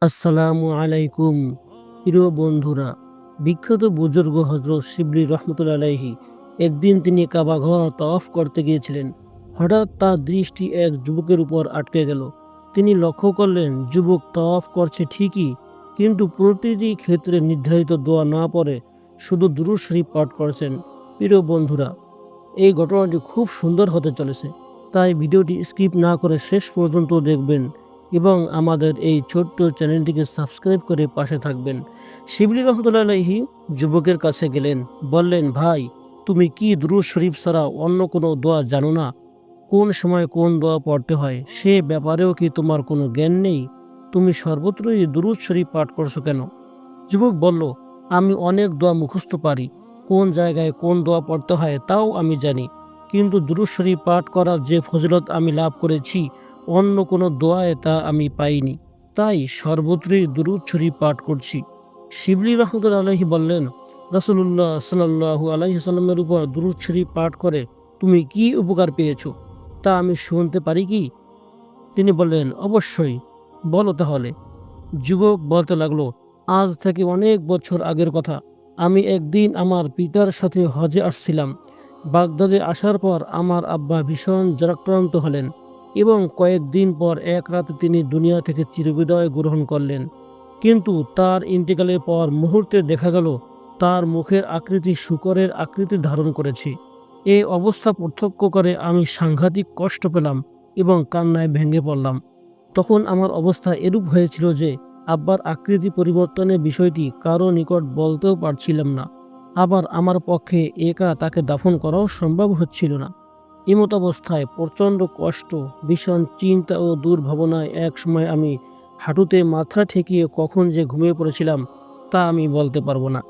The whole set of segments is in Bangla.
আসসালামু আলাইকুম প্রিয় বন্ধুরা। বিখ্যাত বুজুর্গ হজরত শিবলি রহমতুল্লাহ আলাইহি একদিন তিনি কাবা ঘর তওয়াফ করতে গিয়েছিলেন। হঠাৎ তার দৃষ্টি এক যুবকের উপর আটকে গেল। তিনি লক্ষ্য করলেন যুবক তওয়াফ করছে ঠিকই, কিন্তু প্রতিটি ক্ষেত্রে নির্ধারিত দোয়া না পড়ে শুধু দুরূদ শরীফ পাঠ করছেন। প্রিয় বন্ধুরা, এই ঘটনাটি খুব সুন্দর হতে চলেছে, তাই ভিডিওটি স্কিপ না করে শেষ পর্যন্ত দেখবেন এবং আমাদের এই ছোট্ট চ্যানেলটিকে সাবস্ক্রাইব করে পাশে থাকবেন। শিবলি রহমতুল্লাহ আলাইহি যুবকের কাছে গেলেন, বললেন, ভাই, তুমি কি দুরূদ শরীফ ছাড়া অন্য কোনো দোয়া জানো না? কোন সময় কোন দোয়া পড়তে হয় সে ব্যাপারেও কি তোমার কোনো জ্ঞান নেই? তুমি সর্বত্রই দুরূদ শরীফ পাঠ করছো কেন? যুবক বলল, আমি অনেক দোয়া মুখস্থ পারি, কোন জায়গায় কোন দোয়া পড়তে হয় তাও আমি জানি, কিন্তু দুরূদ শরীফ পাঠ করার যে ফজিলত আমি লাভ করেছি অন্য কোনো দোয়ায় তা আমি পাইনি, তাই সর্বত্রই দুরূদ শরীফ পাঠ করছি। শিবলি রহমতুল্লাহ আলাইহি বললেন, রাসূলুল্লাহ সাল্লাল্লাহু আলাইহি সাল্লামের উপর দুরূদ শরীফ পাঠ করে তুমি কি উপকার পেয়েছো তা আমি শুনতে পারি কি? তিনি বললেন, অবশ্যই, বলো তাহলে। যুবক বলতে লাগলো, আজ থেকে অনেক বছর আগের কথা। আমি একদিন আমার পিতার সাথে হজে আসছিলাম। বাগদাদে আসার পর আমার আব্বা ভীষণ জ্বরাক্রান্ত হলেন এবং কয়েকদিন পর এক রাতে তিনি দুনিয়া থেকে চিরবিদায় গ্রহণ করলেন। কিন্তু তার ইন্তেকালের পর মুহূর্তে দেখা গেল তার মুখের আকৃতি শূকরের আকৃতি ধারণ করেছে। এই অবস্থা প্রত্যক্ষ করে আমি সাংঘাতিক কষ্ট পেলাম এবং কান্নায় ভেঙে পড়লাম। তখন আমার অবস্থা এরূপ হয়েছিল যে আব্বার আকৃতি পরিবর্তনের বিষয়টি কারো নিকট বলতেও পারছিলাম না। আবার আমার পক্ষে একা তাকে দাফন করাও সম্ভব হচ্ছিল না। এমত অবস্থায় প্রচণ্ড কষ্ট, ভীষণ চিন্তা ও দুর্ভাবনায় এক সময় আমি হাঁটুতে মাথা ঠেকিয়ে কখন যে ঘুমিয়ে পড়েছিলাম তা আমি বলতে পারবো না।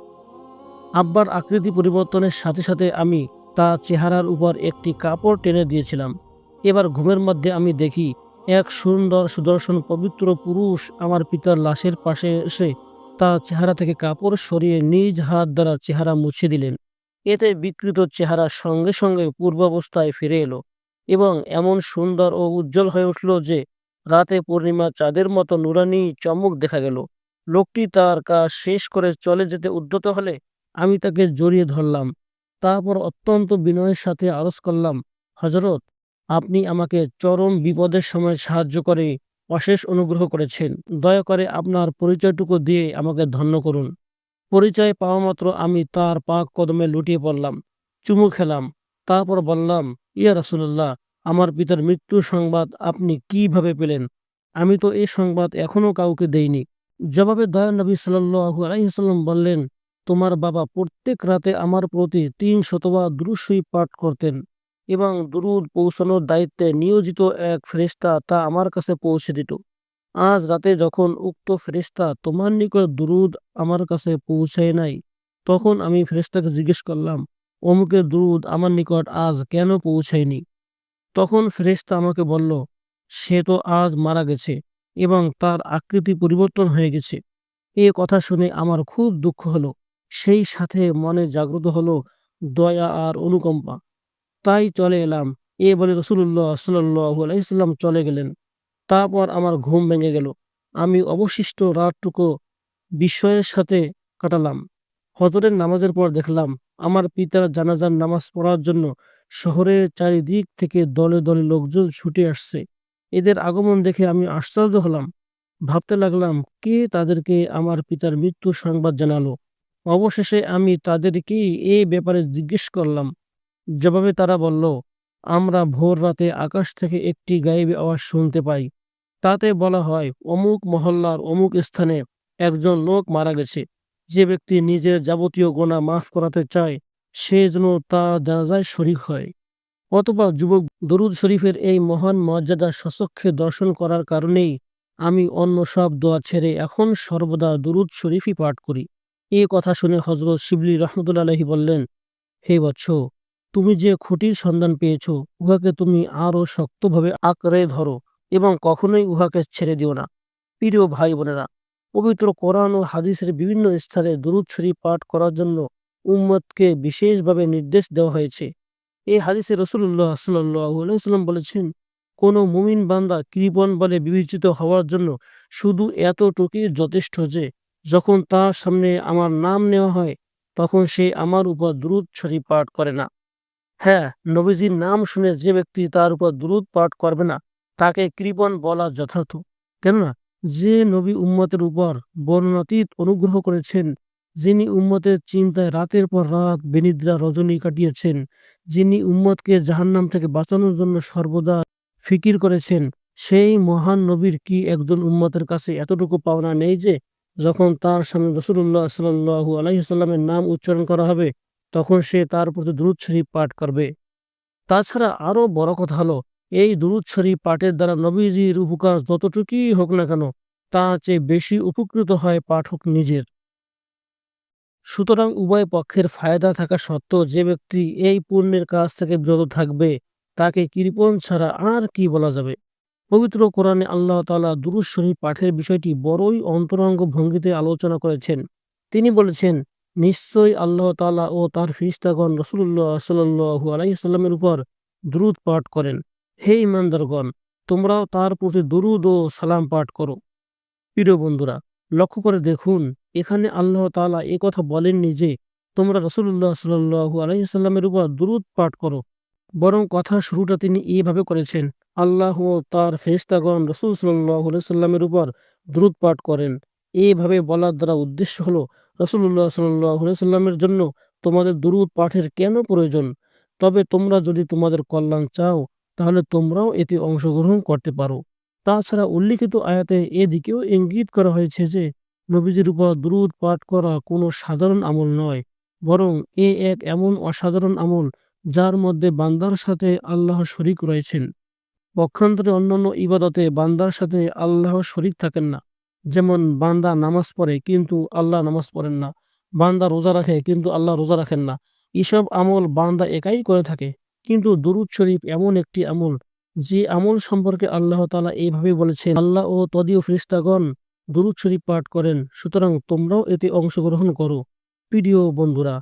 আব্বার আকৃতি পরিবর্তনের সাথে সাথে আমি তার চেহারার উপর একটি কাপড় টেনে দিয়েছিলাম। এবার ঘুমের মধ্যে আমি দেখি এক সুন্দর সুদর্শন পবিত্র পুরুষ আমার পিতার লাশের পাশে এসে তার চেহারা থেকে কাপড় সরিয়ে নিজ হাত দ্বারা চেহারা মুছে দিলেন। এতে বিকৃত চেহারা সঙ্গে সঙ্গে পূর্বাবস্থায় ফিরে এলো এবং এমন সুন্দর ও উজ্জ্বল হয়ে উঠল যে রাতে পূর্ণিমা চাঁদের মতো নুরানি চমক দেখা গেল। লোকটি তার কাজ শেষ করে চলে যেতে উদ্যত হলে আমি তাকে জড়িয়ে ধরলাম। তারপর অত্যন্ত বিনয়ের সাথে আরজ করলাম, হযরত, আপনি আমাকে চরম বিপদের সময় সাহায্য করে অশেষ অনুগ্রহ করেছেন। দয়া করে আপনার পরিচয়টুকু দিয়ে আমাকে ধন্য করুন। পরিচয় পাওয়া মাত্র আমি তার পাক কদমে লুটিয়ে পড়লাম, চুমু খেলাম। তারপর বললাম, ইয়া রাসূলুল্লাহ, আমার পিতার মৃত্যুর সংবাদ আপনি কিভাবে পেলেন? আমি তো এই সংবাদ এখনো কাউকে দেইনি। জবাবে দয়ার নবী সাল্লাল্লাহু আলাইহি ওয়াসাল্লাম বললেন, তোমার বাবা প্রত্যেক রাতে আমার প্রতি ৩০০ বার দুরূদ শরীফ পাঠ করতেন এবং দুরূদ পৌঁছানোর দায়িত্বে নিয়োজিত এক ফেরেশতা তা আমার কাছে পৌঁছে দিত। আজ রাতে যখন উক্ত ফেরেশতা তোমার নিকট দুরূদ আমার কাছে পৌঁছায় নাই, তখন আমি ফেরেশতাকে জিজ্ঞেস করলাম, অমুকের দুরূদ আমার নিকট আজ কেন পৌঁছায়নি? তখন ফেরেশতা আমাকে বলল, সে তো আজ মারা গেছে এবং তার আকৃতি পরিবর্তন হয়ে গেছে। এ কথা শুনে আমার খুব দুঃখ হলো। সেই সাথে মনে জাগ্রত হলো দয়া আর অনুকম্পা। তাই চলে এলাম। এ বলে রাসূলুল্লাহ সাল্লাল্লাহু আলাইহি ওয়াসাল্লাম চলে গেলেন। তারপর আমার ঘুম ভেঙে গেল। আমি অবশিষ্ট রাতটুকু বিস্ময়ের সাথে কাটালাম। ফজরের নামাজের পর দেখলাম আমার পিতার জানাজার নামাজ পড়ার জন্য শহরের চারিদিক থেকে দলে দলে লোকজন ছুটে আসছে। এদের আগমন দেখে আমি আশ্চর্য হলাম। ভাবতে লাগলাম, কে তাদেরকে আমার পিতার মৃত্যুর সংবাদ জানালো? অবশেষে আমি তাদেরকেই এ ব্যাপারে জিজ্ঞেস করলাম। জবাবে তারা বলল, আমরা ভোর রাতে আকাশ থেকে একটি গায়েবী আওয়াজ শুনতে পাই। তাতে বলা হয় অমুক মহল্লার অমুক স্থানে একজন লোক মারা গেছে। যে ব্যক্তি নিজের যাবতীয় গোনা মাফ করাতে চায় সে যেন তার জানাজায় শরীক হয়। অথবা যুবক, দরুদ শরীফের এই মহান মর্যাদা স্বচক্ষে দর্শন করার কারণেই আমি অন্য সব দোয়া ছেড়ে এখন সর্বদা দরুদ শরীফই পাঠ করি। এ কথা শুনে হযরত শিবলি রহমতুল্লাহ আলাইহি বললেন, হে বৎস, তুমি যে খুঁটির সন্ধান পেয়েছ উহাকে তুমি আরো শক্তভাবে আঁকড়ে ধরো এবং কখনোই উহাকে ছেড়ে দিও না। প্রিয় ভাই বোনেরা, পবিত্র কোরআন ও হাদিসের বিভিন্ন স্থানে দরুদ শরীফ পাঠ করার জন্য উম্মতকে বিশেষভাবে নির্দেশ দেওয়া হয়েছে। এই হাদিসে রাসূলুল্লাহ সাল্লাল্লাহু আলাইহি ওয়াসাল্লাম বলেছেন, কোনো মুমিন বান্দা কৃপণ বলে বিবেচিত হওয়ার জন্য শুধু এতটুকুই যথেষ্ট যে যখন তার সামনে আমার নাম নেওয়া হয় তখন সে আমার উপর দুরূদ শরীফ পাঠ করে না। হ্যাঁ, নবীজির নাম শুনে যে ব্যক্তি তার উপর দুরূদ পাঠ করবে না তাকে কৃপণ বলা যথার্থ। কেননা যে নবী উম্মতের উপর বর্ণনাতীত অনুগ্রহ করেছেন, যিনি উম্মতের চিন্তায় রাতের পর রাত বেনিদ্রা রজনী কাটিয়েছেন, যিনি উম্মতকে জাহান্নাম থেকে বাঁচানোর জন্য সর্বদা ফিকির করেছেন, সেই মহান নবীর কি একজন উম্মতের কাছে এতটুকু পাওনা নেই যে যখন তার সামনে রাসূলুল্লাহ সাল্লাল্লাহু আলাইহি ওয়াসাল্লামের নাম উচ্চারণ করা হবে তখন সে তার প্রতি দুরূদ শরীফ পাঠ করবে। তাছাড়া আরো বড় কথা হলো এই দুরূদ শরীফ পাঠের দ্বারা নবীজির উপকার যতটুকুই হোক না কেন তার চেয়ে বেশি উপকৃত হয় পাঠক নিজের। সুতরাং উভয় পক্ষের ফায়দা থাকা সত্ত্বেও যে ব্যক্তি এই পুণ্যের কাজ থেকে বিরত থাকবে তাকে কৃপণ ছাড়া আর কি বলা যাবে। পবিত্র কোরআনে আল্লাহ তাআলা দুরূদ শরীফ পাঠের বিষয়টি বড়ই অন্তরঙ্গ ভঙ্গিতে আলোচনা করেছেন। তিনি বলেছেন, নিশ্চয়ই আল্লাহ তাআলা ও তার ফেরেশতাগণ রাসূলুল্লাহ সাল্লাল্লাহু আলাইহি সাল্লামের উপর দুরূদ পাঠ করেন। হে ঈমানদারগণ, তোমরাও তার প্রতি দুরূদ ও সালাম পাঠ করো। প্রিয় বন্ধুরা, লক্ষ্য করে দেখুন, এখানে আল্লাহ তাআলা এ কথা বলেননি যে তোমরা রাসূলুল্লাহ সাল্লাল্লাহু আলাইহি সাল্লামের উপর দুরূদ পাঠ করো। বরং কথার শুরুটা তিনি এভাবে করেছেন, আল্লাহ ও তার ফেরেশতাগণ রাসূল সাল্লাল্লাহু আলাইহি সাল্লামের উপর দুরূদ পাঠ করেন। এভাবে বলার দ্বারা উদ্দেশ্য হলো রাসূলুল্লাহ সাল্লাল্লাহু আলাইহি সাল্লামের জন্য তোমাদের দুরূদ পাঠের কেন প্রয়োজন? তবে তোমরা যদি তোমাদের কল্যাণ চাও তাহলে তোমরাও এতে অংশগ্রহণ করতে পারো। তাছাড়া উল্লিখিত আয়াতে এদিকেও ইঙ্গিত করা হয়েছে যে নবীজির উপর দুরূদ পাঠ করা কোনো সাধারণ আমল নয়, বরং এ এক এমন অসাধারণ আমল যার মধ্যে বান্দার সাথে আল্লাহ শরীক রয়েছেন। পক্ষান্তরে অন্যান্য ইবাদতে বান্দার সাথে আল্লাহ শরীক থাকেন না। যেমন বান্দা নামাজ পড়ে কিন্তু আল্লাহ নামাজ পড়েন না। বান্দা রোজা রাখে কিন্তু আল্লাহ রোজা রাখেন না। এসব আমল বান্দা একাই করে থাকে। কিন্তু দুরূদ শরীফ এমন একটি আমল যে আমল সম্পর্কে আল্লাহ তাআলা এইভাবে বলেছেন, আল্লাহ ও তদীয় ফেরেশতাগণ দুরূদ শরীফ পাঠ করেন, সুতরাং তোমরাও এতে অংশগ্রহণ করো। প্রিয় বন্ধুরা,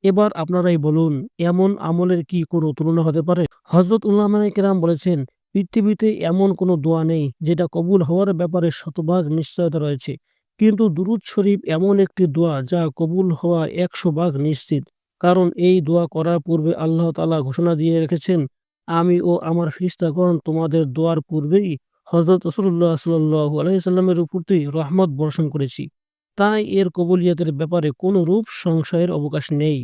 এবার আপনারাই বলুন, এমন আমলের কি কোনো তুলনা হতে পারে? হযরত উলামায়ে কেরাম বলেছেন, পৃথিবীতে এমন কোনো দোয়া নেই যেটা কবুল হওয়ার ব্যাপারে শতভাগ নিশ্চয়তা রয়েছে। কিন্তু দুরূদ শরীফ এমন একটি দোয়া যা কবুল হওয়া ১০০ ভাগ নিশ্চিত। কারণ এই দোয়া করার পূর্বে আল্লাহ তাআলা ঘোষণা দিয়ে রেখেছেন, আমি ও আমার ফেরেশতাগণ তোমাদের দোয়ার পূর্বেই হযরত রাসূলুল্লাহ সাল্লাল্লাহু আলাইহি সাল্লামের প্রতি রহমত বর্ষণ করেছি। তাই এর কবুলিয়তের ব্যাপারে কোনো রূপ সংশয়ের অবকাশ নেই।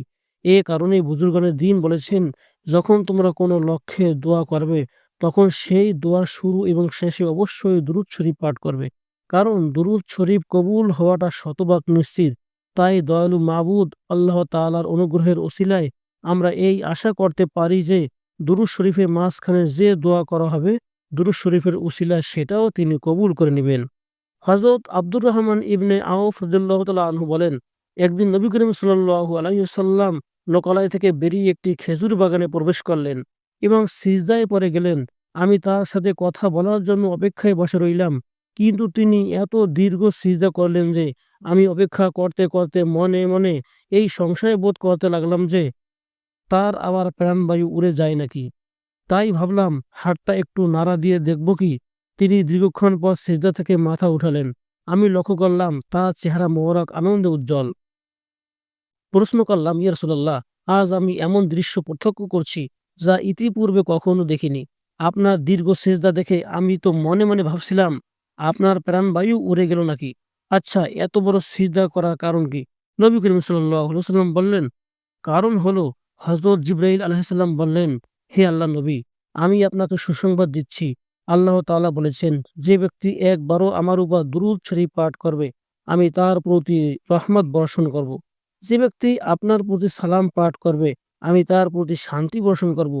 এ কারণেই বুজুর্গানে দ্বীন বলেছেন, যখন তোমরা কোনো লক্ষ্যে দোয়া করবে তখন সেই দোয়ার শুরু এবং শেষে অবশ্যই দুরূদ শরীফ পাঠ করবে। কারণ দুরূদ শরীফ কবুল হওয়াটা শতভাগ নিশ্চিত। তাই দয়ালু মাবুদ আল্লাহ তাআলার অনুগ্রহের ওসিলায় আমরা এই আশা করতে পারি যে দুরূদ শরীফের মাঝখানে যে দোয়া করা হবে দুরূদ শরীফের ওসিলায় সেটাও তিনি কবুল করে নিবেন। হযরত আব্দুর রহমান ইবনে আওফ রাদিয়াল্লাহু তাআলা আনহু বলেন, একদিন নবী করিম সাল্লাল্লাহু আলাইহি ওয়াসাল্লাম লোকালয় থেকে বেরিয়ে একটি খেজুর বাগানে প্রবেশ করলেন এবং সিজদায় পড়ে গেলেন। আমি তার সাথে কথা বলার জন্য অপেক্ষায় বসে রইলাম। কিন্তু তিনি এত দীর্ঘ সিজদা করলেন যে আমি অপেক্ষা করতে করতে মনে মনে এই সংশয় বোধ করতে লাগলাম যে তার আবার প্রাণবায়ু উড়ে যায় নাকি। তাই ভাবলাম হাতটা একটু নাড়া দিয়ে দেখব কি। তিনি দীর্ঘক্ষণ পর সিজদা থেকে মাথা উঠালেন। আমি লক্ষ্য করলাম তার চেহারা মোবারক আনন্দে উজ্জ্বল। প্রশ্ন করলাম, ইয়া রাসূলুল্লাহ, আজ আমি এমন দৃশ্য প্রত্যক্ষ করছি যা ইতিপূর্বে কখনো দেখিনি। আপনার দীর্ঘ সিজদা দেখে আমি তো মনে মনে ভাবছিলাম আপনার প্রাণবায়ু উড়ে গেল নাকি। আচ্ছা, এত বড় সিজদা করার কারণ কি? নবী করিম সাল্লাল্লাহু আলাইহি ওয়াসাল্লাম বললেন, কারণ হলো হযরত জিবরাইল আলাইহিস সালাম বললেন, হে আল্লাহর নবী, আমি আপনাকে সুসংবাদ দিচ্ছি। আল্লাহ তাআলা বলেছেন, যে ব্যক্তি একবারও আমার উপর দুরূদ শরীফ পাঠ করবে আমি তার প্রতি রহমত বর্ষণ করব। যে ব্যক্তি আপনার প্রতি সালাম পাঠ করবে আমি তার প্রতি শান্তি বর্ষণ করব।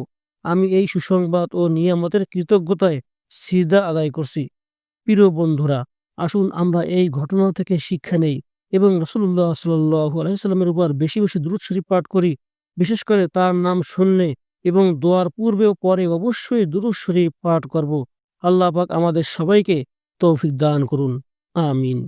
আমি এই সুসংবাদ ও নিয়ামতের কৃতজ্ঞতায় সিজদা আদায় করছি। প্রিয় বন্ধুরা, আসুন আমরা এই ঘটনা থেকে শিক্ষা নেই এবং রাসূলুল্লাহ সাল্লাল্লাহু আলাইহি সাল্লামের উপর বেশি বেশি দুরূদ শরীফ পাঠ করি। বিশেষ করে তার নাম শুনলে এবং দোয়ার পূর্বে ও পরে অবশ্যই দুরূদ শরীফ পাঠ করব। আল্লাহ পাক আমাদের সবাইকে তৌফিক দান করুন। আমিন।